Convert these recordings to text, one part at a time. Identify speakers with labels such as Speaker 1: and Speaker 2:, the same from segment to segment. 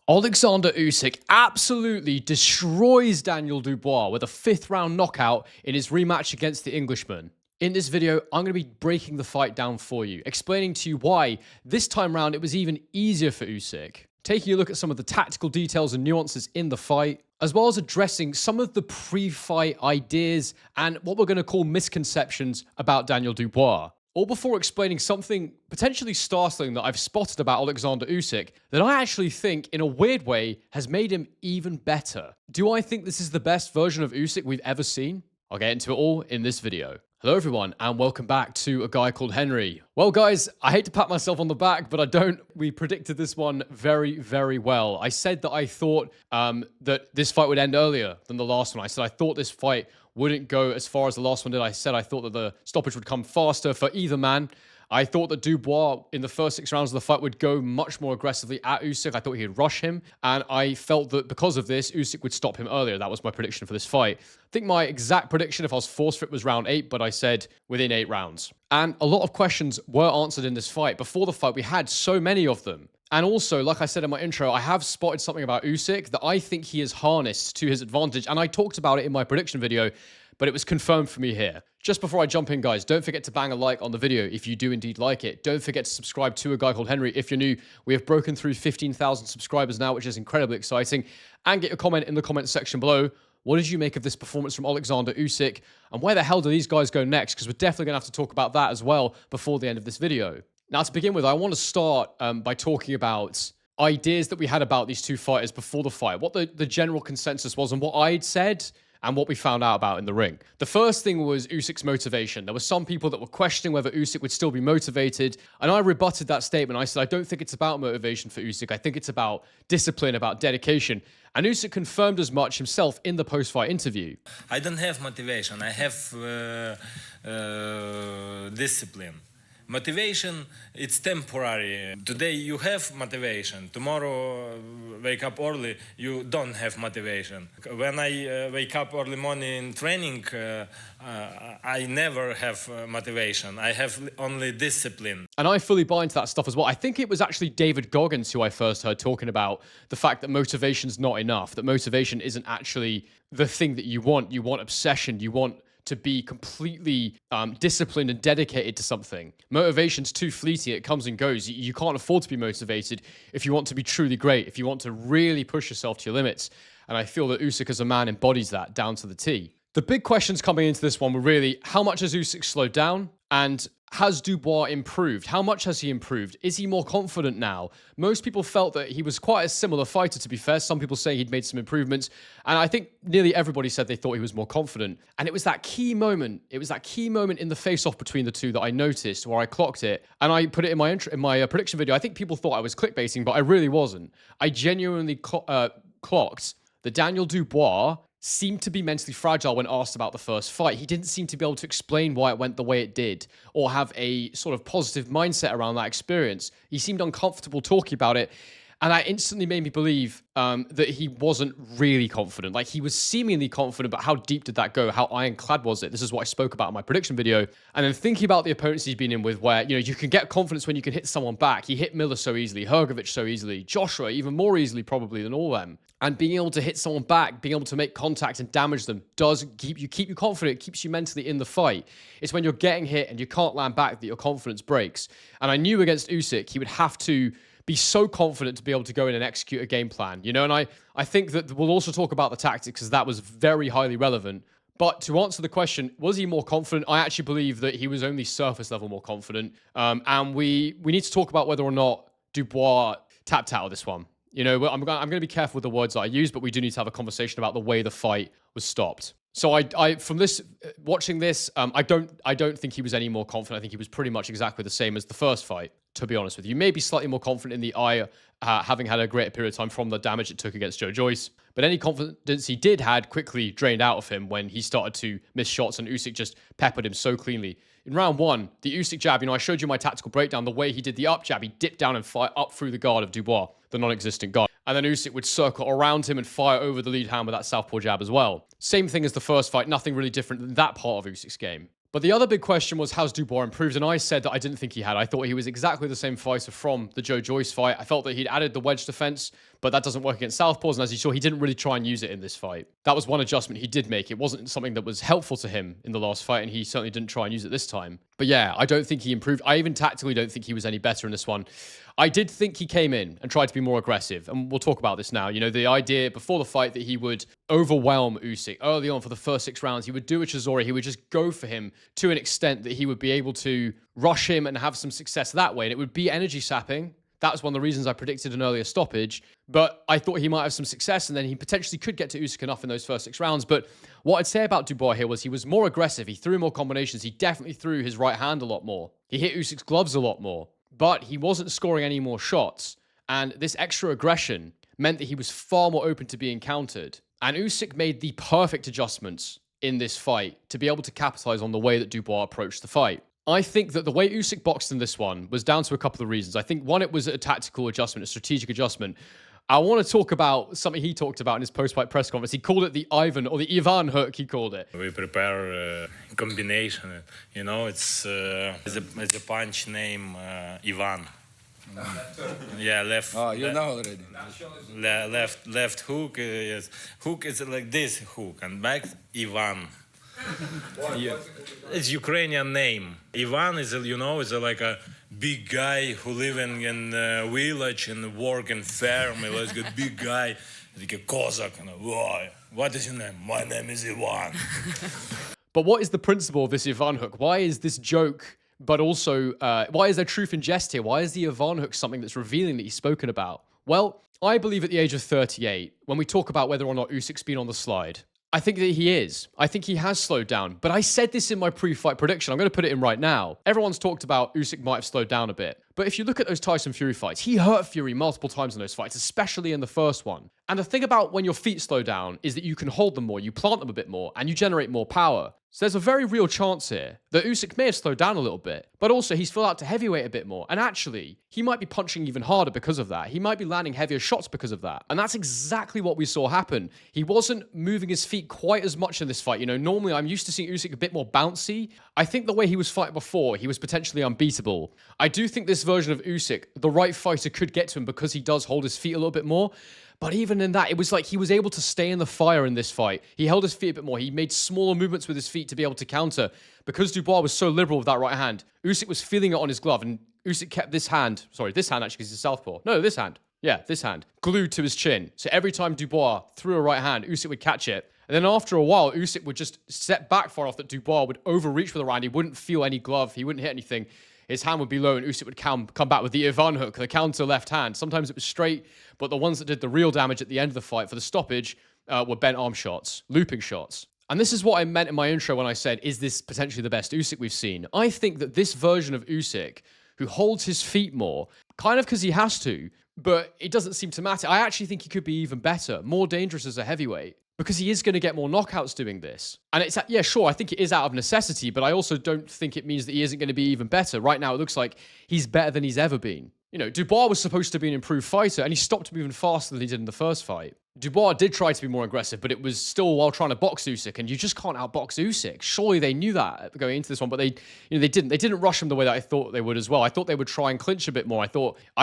Speaker 1: Oleksandr Usyk absolutely destroys Daniel Dubois with a 5th round knockout in his rematch against the Englishman. In this video, I'm going to be breaking the fight down for you, explaining to you why this time round it was even easier for Usyk, taking a look at some of the tactical details and nuances in the fight, as well as addressing some of the pre-fight ideas and what we're going to call misconceptions about Daniel Dubois. All before explaining something potentially startling that I've spotted about Oleksandr Usyk that I actually think, in a weird way, has made him even better. Do I think this is the best version of Usyk we've ever seen? I'll get into it all in this video. Hello everyone, and welcome back to A Guy Called Henry. Well guys, I hate to pat myself on the back, but I don't. We predicted this one very, very well. I said that I thought that this fight would end earlier than the last one. I said I thought this fight wouldn't go as far as the last one did. I said I thought that the stoppage would come faster for either man. I thought that Dubois, in the first 6 rounds of the fight, would go much more aggressively at Usyk. I thought he'd rush him, and I felt that because of this, Usyk would stop him earlier. That was my prediction for this fight. I think my exact prediction, if I was forced for it, was round 8, but I said within 8 rounds. And a lot of questions were answered in this fight. Before the fight, we had so many of them. And also, like I said in my intro, I have spotted something about Usyk that I think he has harnessed to his advantage, and I talked about it in my prediction video, but it was confirmed for me here. Just before I jump in, guys, don't forget to bang a like on the video if you do indeed like it. Don't forget to subscribe to A Guy Called Henry if you're new. We have broken through 15,000 subscribers now, which is incredibly exciting. And get your comment in the comment section below. What did you make of this performance from Oleksandr Usyk? And where the hell do these guys go next? Because we're definitely going to have to talk about that as well before the end of this video. Now, to begin with, I want to start by talking about ideas that we had about these two fighters before the fight, what the general consensus was and what I'd said and what we found out about in the ring. The first thing was Usyk's motivation. There were some people that were questioning whether Usyk would still be motivated, and I rebutted that statement. I said, I don't think it's about motivation for Usyk. I think it's about discipline, about dedication. And Usyk confirmed as much himself in the post-fight interview.
Speaker 2: I don't have motivation. I have discipline. Motivation, it's temporary. Today you have motivation. Tomorrow, wake up early, you don't have motivation. When I wake up early morning in training, I never have motivation. I have only discipline.
Speaker 1: And I fully buy into that stuff as well. I think it was actually David Goggins who I first heard talking about the fact that motivation's not enough, that motivation isn't actually the thing that you want. You want obsession. You want to be completely disciplined and dedicated to something. Motivation's too fleeting. It comes and goes. You can't afford to be motivated if you want to be truly great, if you want to really push yourself to your limits. And I feel that Usyk as a man embodies that down to the T. The big questions coming into this one were really, how much has Usyk slowed down? And has Dubois improved? How much has he improved? Is he more confident now? Most people felt that he was quite a similar fighter, to be fair. Some people saying he'd made some improvements. And I think nearly everybody said they thought he was more confident. And it was that key moment. It was that key moment in the face-off between the two that I noticed, where I clocked it. And I put it in my prediction video. I think people thought I was clickbaiting, but I really wasn't. I genuinely clocked that Daniel Dubois seemed to be mentally fragile when asked about the first fight. He didn't seem to be able to explain why it went the way it did or have a sort of positive mindset around that experience. He seemed uncomfortable talking about it. And that instantly made me believe that he wasn't really confident. Like, he was seemingly confident, but how deep did that go? How ironclad was it? This is what I spoke about in my prediction video. And then thinking about the opponents he's been in with, where, you know, you can get confidence when you can hit someone back. He hit Miller so easily, Hrgovic so easily, Joshua even more easily probably than all of them. And being able to hit someone back, being able to make contact and damage them does keep you confident. It keeps you mentally in the fight. It's when you're getting hit and you can't land back that your confidence breaks. And I knew against Usyk, he would have to be so confident to be able to go in and execute a game plan, you know? And I think that we'll also talk about the tactics, because that was very highly relevant. But to answer the question, was he more confident? I actually believe that he was only surface level more confident. And we need to talk about whether or not Dubois tapped out of this one. You know, I'm going to be careful with the words that I use, but we do need to have a conversation about the way the fight was stopped. So I from this, watching this, I don't think he was any more confident. I think he was pretty much exactly the same as the first fight, to be honest with you. Maybe slightly more confident in the eye, having had a greater period of time from the damage it took against Joe Joyce. But any confidence he did had quickly drained out of him when he started to miss shots, and Usyk just peppered him so cleanly. In round 1, the Usyk jab, you know, I showed you my tactical breakdown, the way he did the up jab. He dipped down and fired up through the guard of Dubois, the non-existent guard. And then Usyk would circle around him and fire over the lead hand with that southpaw jab as well. Same thing as the first fight, nothing really different than that part of Usyk's game. But the other big question was, how's Dubois improved? And I said that I didn't think he had. I thought he was exactly the same fighter from the Joe Joyce fight. I felt that he'd added the wedge defense, but that doesn't work against southpaws. And as you saw, he didn't really try and use it in this fight. That was one adjustment he did make. It wasn't something that was helpful to him in the last fight, and he certainly didn't try and use it this time. But yeah, I don't think he improved. I even tactically don't think he was any better in this one. I did think he came in and tried to be more aggressive, and we'll talk about this now. You know, the idea before the fight that he would overwhelm Usyk early on for the first 6 rounds. He would do a Chisora. He would just go for him to an extent that he would be able to rush him and have some success that way, and it would be energy sapping. That's one of the reasons I predicted an earlier stoppage, but I thought he might have some success, and then he potentially could get to Usyk enough in those first 6 rounds. But what I'd say about Dubois here was he was more aggressive. He threw more combinations. He definitely threw his right hand a lot more. He hit Usyk's gloves a lot more, but he wasn't scoring any more shots. And this extra aggression meant that he was far more open to being countered. And Usyk made the perfect adjustments in this fight to be able to capitalize on the way that Dubois approached the fight. I think that the way Usyk boxed in this one was down to a couple of reasons. I think one, it was a tactical adjustment, a strategic adjustment. I want to talk about something he talked about in his post-fight press conference. He called it the Ivan, or the Ivan hook, he called it.
Speaker 2: We prepare a combination. You know, it's a punch name Ivan. Yeah, left.
Speaker 3: Oh, you know already.
Speaker 2: Left hook. Yes, hook is like this hook, and back Ivan. Yeah. It's Ukrainian name. Ivan is like a big guy who living in a village and work in farm. Like a big guy, like a Cossack. And what is your name? My name is Ivan.
Speaker 1: But what is the principle of this Ivan hook? Why is this joke? But also, why is there truth in jest here? Why is the Ivan hook something that's revealing that he's spoken about? Well, I believe at the age of 38, when we talk about whether or not Usyk's been on the slide, I think that he is. I think he has slowed down. But I said this in my pre-fight prediction. I'm going to put it in right now. Everyone's talked about Usyk might have slowed down a bit. But if you look at those Tyson Fury fights, he hurt Fury multiple times in those fights, especially in the first one. And the thing about when your feet slow down is that you can hold them more, you plant them a bit more, and you generate more power. So there's a very real chance here that Usyk may have slowed down a little bit, but also he's filled out to heavyweight a bit more. And actually, he might be punching even harder because of that. He might be landing heavier shots because of that. And that's exactly what we saw happen. He wasn't moving his feet quite as much in this fight. You know, normally I'm used to seeing Usyk a bit more bouncy. I think the way he was fighting before, he was potentially unbeatable. I do think this version of Usyk, the right fighter could get to him because he does hold his feet a little bit more. But even in that, it was like he was able to stay in the fire in this fight. He held his feet a bit more. He made smaller movements with his feet to be able to counter. Because Dubois was so liberal with that right hand, Usyk was feeling it on his glove, and Usyk kept this hand actually, because he's a southpaw. No, this hand. Yeah, this hand. Glued to his chin. So every time Dubois threw a right hand, Usyk would catch it. And then after a while, Usyk would just step back far off that Dubois would overreach with a right hand. He wouldn't feel any glove. He wouldn't hit anything. His hand would be low, and Usyk would come back with the Ivan hook, the counter left hand. Sometimes it was straight, but the ones that did the real damage at the end of the fight for the stoppage were bent arm shots, looping shots. And this is what I meant in my intro when I said, is this potentially the best Usyk we've seen? I think that this version of Usyk, who holds his feet more, kind of because he has to, but it doesn't seem to matter. I actually think he could be even better, more dangerous as a heavyweight, because he is going to get more knockouts doing this. And it's, yeah, sure, I think it is out of necessity, but I also don't think it means that he isn't going to be even better. Right now, it looks like he's better than he's ever been. You know, Dubois was supposed to be an improved fighter, and he stopped moving faster than he did in the first fight. Dubois did try to be more aggressive, but it was still while trying to box Usyk, and you just can't outbox Usyk. Surely they knew that going into this one, but they didn't. They didn't rush him the way that I thought they would as well. I thought they would try and clinch a bit more. I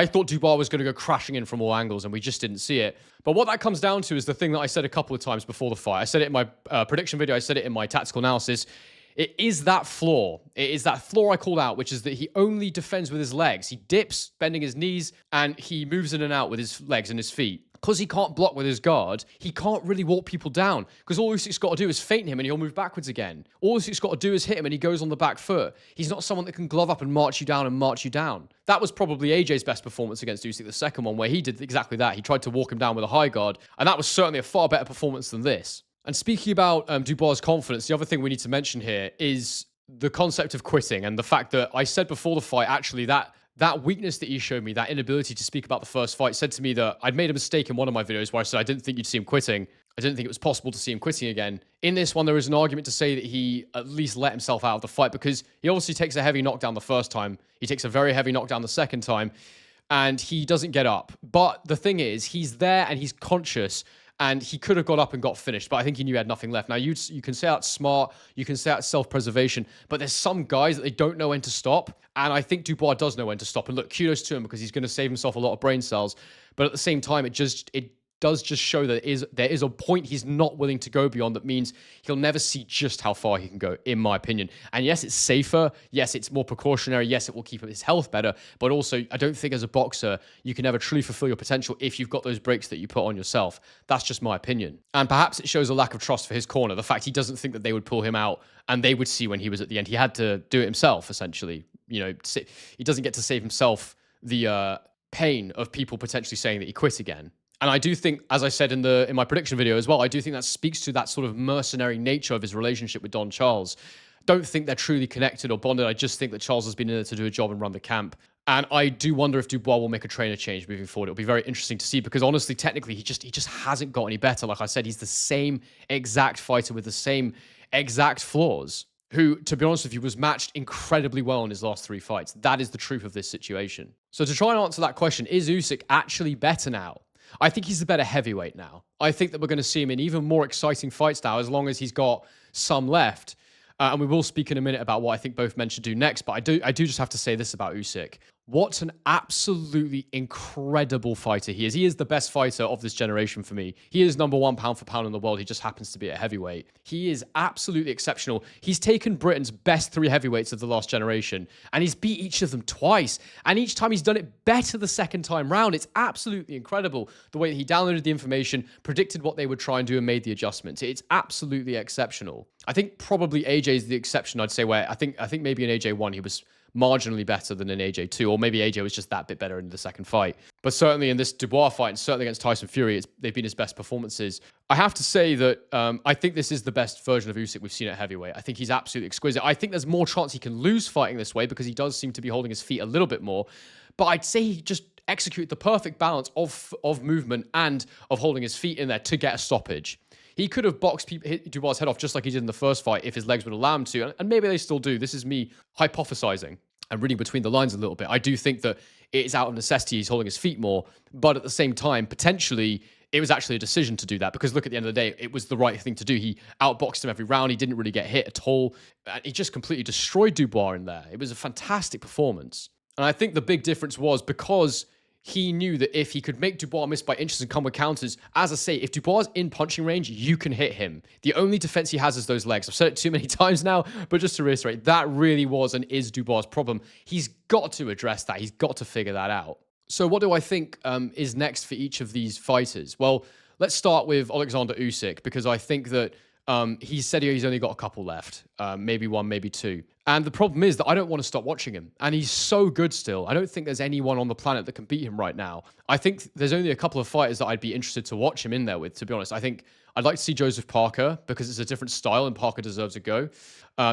Speaker 1: thought Dubois was going to go crashing in from all angles, and we just didn't see it. But what that comes down to is the thing that I said a couple of times before the fight. I said it in my prediction video. I said it in my tactical analysis. It is that flaw. It is that flaw I called out, which is that he only defends with his legs. He dips, bending his knees, and he moves in and out with his legs and his feet. Because he can't block with his guard, he can't really walk people down. Because all Usyk's got to do is feint him and he'll move backwards again. All Usyk's got to do is hit him and he goes on the back foot. He's not someone that can glove up and march you down. That was probably AJ's best performance against Usyk, the second one, where he did exactly that. He tried to walk him down with a high guard, and that was certainly a far better performance than this. And speaking about Dubois' confidence, the other thing we need to mention here is the concept of quitting, and the fact that I said before the fight, actually, that weakness that he showed me, that inability to speak about the first fight, said to me that I'd made a mistake in one of my videos where I said I didn't think you'd see him quitting. I didn't think it was possible to see him quitting again. In this one, there is an argument to say that he at least let himself out of the fight, because he obviously takes a heavy knockdown the first time. He takes a very heavy knockdown the second time, and he doesn't get up. But the thing is, he's there and he's conscious, and he could have got up and got finished, but I think he knew he had nothing left. Now, you can say that's smart, you can say that's self-preservation, but there's some guys that they don't know when to stop, and I think Dubois does know when to stop. And look, kudos to him, because he's going to save himself a lot of brain cells. But at the same time, it does just show that there is a point he's not willing to go beyond. That means he'll never see just how far he can go, in my opinion. And yes, it's safer. Yes, it's more precautionary. Yes, it will keep his health better. But also, I don't think as a boxer, you can never truly fulfill your potential if you've got those breaks that you put on yourself. That's just my opinion. And perhaps it shows a lack of trust for his corner. The fact he doesn't think that they would pull him out and they would see when he was at the end. He had to do it himself, essentially. You know, he doesn't get to save himself the pain of people potentially saying that he quit again. And I do think, as I said in my prediction video as well, I do think that speaks to that sort of mercenary nature of his relationship with Don Charles. Don't think they're truly connected or bonded. I just think that Charles has been in there to do a job and run the camp. And I do wonder if Dubois will make a trainer change moving forward. It'll be very interesting to see because honestly, technically, he just hasn't got any better. Like I said, he's the same exact fighter with the same exact flaws, who, to be honest with you, was matched incredibly well in his last 3 fights. That is the truth of this situation. So to try and answer that question, is Usyk actually better now? I think he's the better heavyweight now. I think that we're going to see him in even more exciting fights now, as long as he's got some left. And we will speak in a minute about what I think both men should do next. But I do just have to say this about Usyk. What an absolutely incredible fighter he is. He is the best fighter of this generation for me. He is number 1 pound for pound in the world. He just happens to be a heavyweight. He is absolutely exceptional. He's taken Britain's best 3 heavyweights of the last generation, and he's beat each of them twice. And each time he's done it better the second time round. It's absolutely incredible the way that he downloaded the information, predicted what they would try and do, and made the adjustments. It's absolutely exceptional. I think probably AJ is the exception, I'd say, where I think maybe in AJ 1 he was marginally better than in AJ 2, or maybe AJ was just that bit better in the second fight. But certainly in this Dubois fight, and certainly against Tyson Fury, they've been his best performances. I have to say that I think this is the best version of Usyk we've seen at heavyweight. I think he's absolutely exquisite. I think there's more chance he can lose fighting this way because he does seem to be holding his feet a little bit more. But I'd say he just executed the perfect balance of movement and of holding his feet in there to get a stoppage. He could have boxed hit Dubois' head off just like he did in the first fight if his legs would allow him to, and maybe they still do. This is me hypothesizing and reading between the lines a little bit. I do think that it is out of necessity he's holding his feet more, but at the same time, potentially, it was actually a decision to do that because look, at the end of the day, it was the right thing to do. He outboxed him every round. He didn't really get hit at all. He just completely destroyed Dubois in there. It was a fantastic performance. And I think the big difference was because he knew that if he could make Dubois miss by inches and come with counters, as I say, if Dubois is in punching range, you can hit him. The only defense he has is those legs. I've said it too many times now, but just to reiterate, that really was and is Dubois' problem. He's got to address that. He's got to figure that out. So what do I think is next for each of these fighters? Well, let's start with Oleksandr Usyk, because I think that he said he's only got a couple left, maybe 1, maybe 2. And the problem is that I don't want to stop watching him. And he's so good still. I don't think there's anyone on the planet that can beat him right now. I think there's only a couple of fighters that I'd be interested to watch him in there with, to be honest. I think I'd like to see Joseph Parker because it's a different style and Parker deserves a go.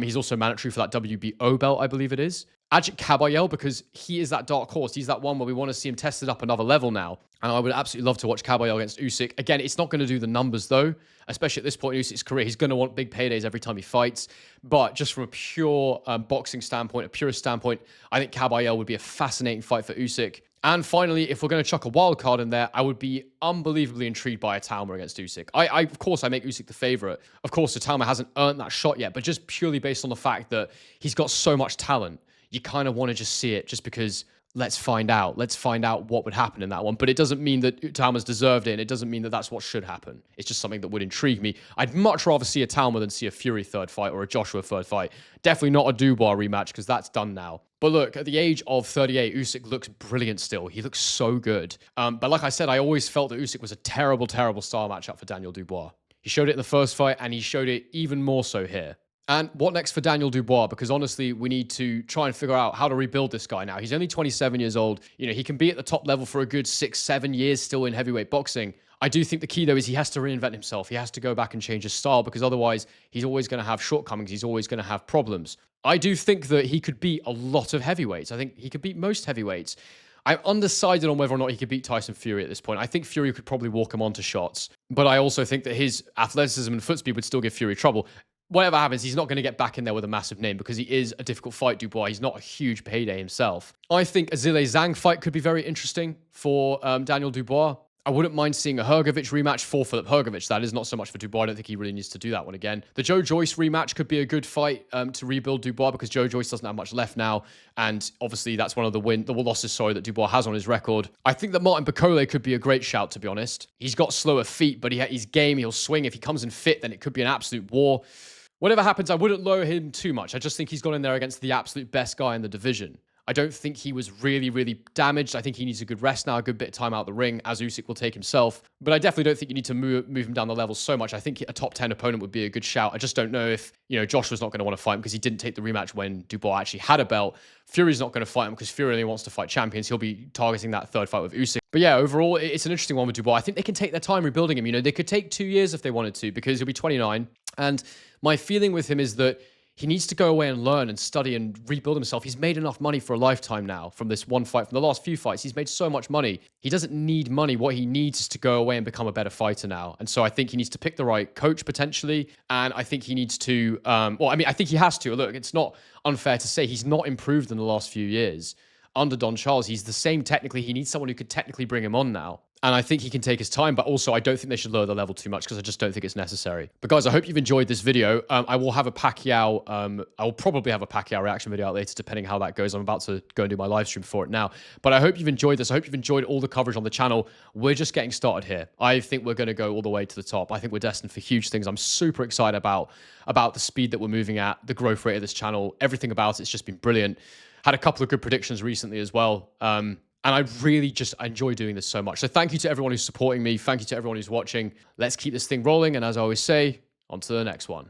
Speaker 1: He's also mandatory for that WBO belt, I believe it is. Ajit Kabayel, because he is that dark horse. He's that one where we want to see him tested up another level now. And I would absolutely love to watch Kabayel against Usyk. Again, it's not going to do the numbers though, especially at this point in Usyk's career. He's going to want big paydays every time he fights. But just from a pure boxing standpoint, a purist standpoint, I think Kabayel would be a fascinating fight for Usyk. And finally, if we're going to chuck a wild card in there, I would be unbelievably intrigued by a Talma against Usyk. Of course, I make Usyk the favorite. Of course, the Talma hasn't earned that shot yet, but just purely based on the fact that he's got so much talent, you kind of want to just see it just because let's find out. Let's find out what would happen in that one. But it doesn't mean that Talma's deserved it, and it doesn't mean that that's what should happen. It's just something that would intrigue me. I'd much rather see a Talma than see a Fury third fight or a Joshua third fight. Definitely not a Dubois rematch because that's done now. But look, at the age of 38, Usyk looks brilliant still. He looks so good. But like I said, I always felt that Usyk was a terrible, terrible style matchup for Daniel Dubois. He showed it in the first fight, and he showed it even more so here. And what next for Daniel Dubois? Because honestly, we need to try and figure out how to rebuild this guy now. He's only 27 years old. You know, he can be at the top level for a good 6-7 years still in heavyweight boxing. I do think the key, though, is he has to reinvent himself. He has to go back and change his style because otherwise he's always going to have shortcomings. He's always going to have problems. I do think that he could beat a lot of heavyweights. I think he could beat most heavyweights. I'm undecided on whether or not he could beat Tyson Fury at this point. I think Fury could probably walk him onto shots. But I also think that his athleticism and foot speed would still give Fury trouble. Whatever happens, he's not going to get back in there with a massive name because he is a difficult fight, Dubois. He's not a huge payday himself. I think a Zhilei Zhang fight could be very interesting for Daniel Dubois. I wouldn't mind seeing a Hrgovic rematch for Filip Hrgovic. That is not so much for Dubois. I don't think he really needs to do that one again. The Joe Joyce rematch could be a good fight to rebuild Dubois, because Joe Joyce doesn't have much left now. And obviously that's one of the losses, that Dubois has on his record. I think that Martin Bakole could be a great shout, to be honest. He's got slower feet, but he's game. He'll swing. If he comes in fit, then it could be an absolute war. Whatever happens, I wouldn't lower him too much. I just think he's gone in there against the absolute best guy in the division. I don't think he was really, really damaged. I think he needs a good rest now, a good bit of time out the ring, as Usyk will take himself. But I definitely don't think you need to move him down the levels so much. I think a top 10 opponent would be a good shout. I just don't know if, Joshua's not going to want to fight him because he didn't take the rematch when Dubois actually had a belt. Fury's not going to fight him because Fury only wants to fight champions. He'll be targeting that third fight with Usyk. But yeah, overall, it's an interesting one with Dubois. I think they can take their time rebuilding him. They could take 2 years if they wanted to, because he'll be 29. And my feeling with him is that he needs to go away and learn and study and rebuild himself. He's made enough money for a lifetime now from this one fight. From the last few fights, he's made so much money. He doesn't need money. What he needs is to go away and become a better fighter now. And so I think he needs to pick the right coach potentially. And I think he needs to, I think he has to. Look, it's not unfair to say he's not improved in the last few years. Under Don Charles, he's the same technically. He needs someone who could technically bring him on now. And I think he can take his time, but also I don't think they should lower the level too much because I just don't think it's necessary. But guys, I hope you've enjoyed this video. I will have a Pacquiao, I will probably have a Pacquiao reaction video out later, depending how that goes. I'm about to go and do my live stream for it now. But I hope you've enjoyed this. I hope you've enjoyed all the coverage on the channel. We're just getting started here. I think we're going to go all the way to the top. I think we're destined for huge things. I'm super excited about the speed that we're moving at, the growth rate of this channel, everything about it's just been brilliant. Had a couple of good predictions recently as well. And I really just enjoy doing this so much. So thank you to everyone who's supporting me. Thank you to everyone who's watching. Let's keep this thing rolling. And as I always say, on to the next one.